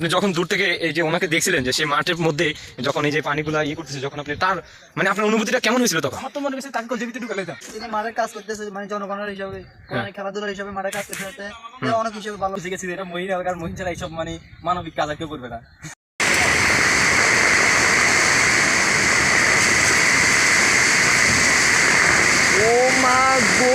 আপনি যখন দূর থেকে এই যে ওনাকে দেখছিলেন যে সেই মাঠের মধ্যে যখন এই যে পানিগুলা করতেছে, যখন আপনি তার মানে আপনার অনুভূতিটা কেমন হয়েছিল তখন? আমার তো মনে হচ্ছে তাকে জীবিত ঢুকে লাইতাম। তিনি মাঠের কাজ করতেছে, মানে জনগণের হিসাবে, খেলাধুলার হিসাবে মাঠের কাজ করতে অনেক হিসাবে ভালো শিখেছি। এটা মহিলা কারণ মহিলা ছাড়া এইসব মানে মানবিক কাজ আর কেউ করবে না। ও মা গো,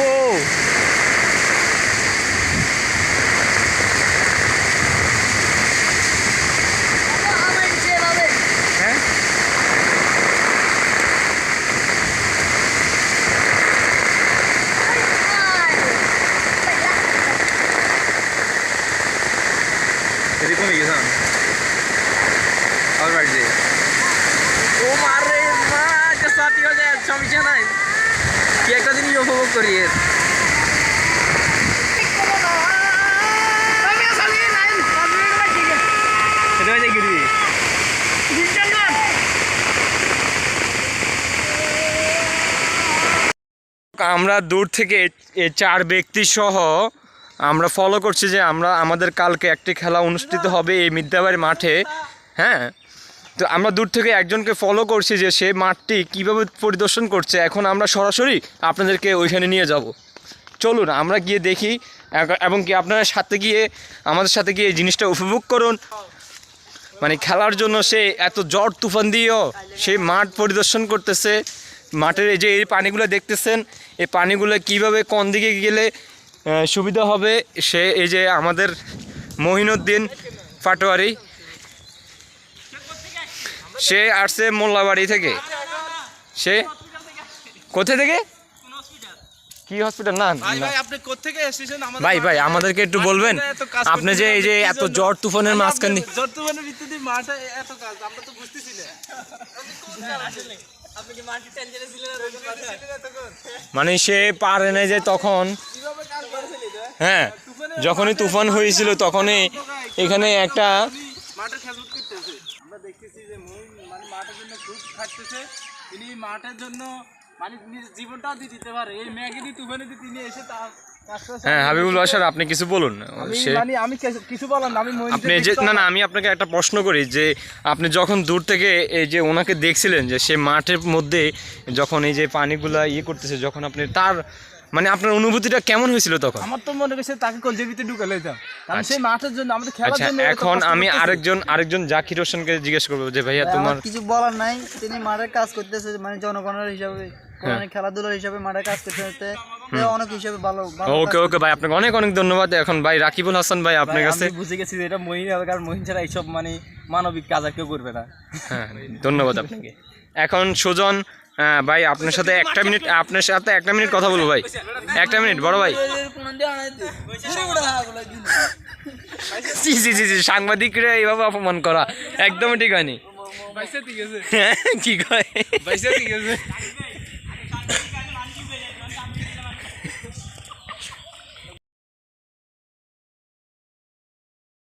এরকম গেছিলাম অলরাইট যে ও মারে মা যে সাথী হয়ে যায় সমস্যা নাই, কি একটা জিনিস উপভোগ করি এর আমরা দূর থেকে চার ব্যক্তি সহ আমরা ফলো করছি যে আমাদের কালকে একটি খেলা অনুষ্ঠিত হবে এই মিদ্যাবাড়ি মাঠে। হ্যাঁ, তো আমরা দূর থেকে একজনকে ফলো করছি যে সে মাঠটি কীভাবে পরিদর্শন করছে। এখন আমরা সরাসরি আপনাদেরকে ওইখানে নিয়ে যাব। চলুন আমরা গিয়ে দেখি, এবং কি আপনারা সাথে গিয়ে আমাদের সাথে গিয়ে এই জিনিসটা উপভোগ করুন। মানে খেলার জন্য সে এত ঝড় তুফান দিয়েও সেই মাঠ পরিদর্শন করতেছে। মাঠের এই যে এই পানিগুলো দেখতেছেন, এই পানিগুলো কিভাবে কোন দিকে গেলে সুবিধা হবে, সে এই যে আমাদের মহিনুদ্দিন পাটোয়ারি, সে আসছে মোল্লাবাড়ি থেকে। সে কোথা থেকে? কি হসপিটাল? না ভাই ভাই আমাদেরকে একটু বলবেন, আপনি যে এই যে এত ঝড় তুফানের মাঝখানে মানে সে পারে না যে তখন, হ্যাঁ যখনই তুফান হয়েছিল তখনই এখানে একটা আমরা দেখতেছি যে মানে মাঠের জন্য খুব খাটতেছে। তিনি মাঠের জন্য মানে নিজের জীবনটাও দিয়ে দিতে পারে। এই ম্যাগিনি তুফানে তিনি এসে তার হ্যাঁ হাবিবুল বাসার আপনি কিছু বলুন। আমি কিছু বললাম না, আপনি যে না আমি আপনাকে একটা প্রশ্ন করি যে আপনি যখন দূর থেকে এই যে ওনাকে দেখছিলেন যে সে মাঠের মধ্যে যখন এই যে পানিগুলা করতেছে, যখন আপনি তার মানে আপনার অনুভূতিটা কেমন হয়েছিল তখন? আমার তো মনে হচ্ছে তাকে জীবিত ঢুকে লাইতাম, কারণ সেই মাঠের জন্য আমাদের খেলার জন্য। এখন আমি আরেকজন জাকির হোসেনকে জিজ্ঞেস করবো যে ভাইয়া তোমার কিছু বলার নাই। তিনি মাঠের কাজ করতেছে, মানে জনগণের হিসাবে, খেলাধুলার হিসাবে মাঠের কাজ করতে অনেক হিসাবে ভালো। ওকে ওকে ভাই, আপনাকে অনেক অনেক ধন্যবাদ। এখন ভাই রাকিবুল হাসান ভাই আপনার কাছে। বুঝে গেছি এটা মহিলা কারণ মহিলা ছাড়া এইসব মানে মানবিক কাজ আর কেউ করবে না। হ্যাঁ ধন্যবাদ আপনাকে। এখন সুজন ভাই আপনার সাথে একটা মিনিট কথা বলবো ভাই, একটা মিনিট বড় ভাই। জি জি জি জি, সাংবাদিকরা এইভাবে অপমান করা একদমই ঠিক হয়নি। কি কয়?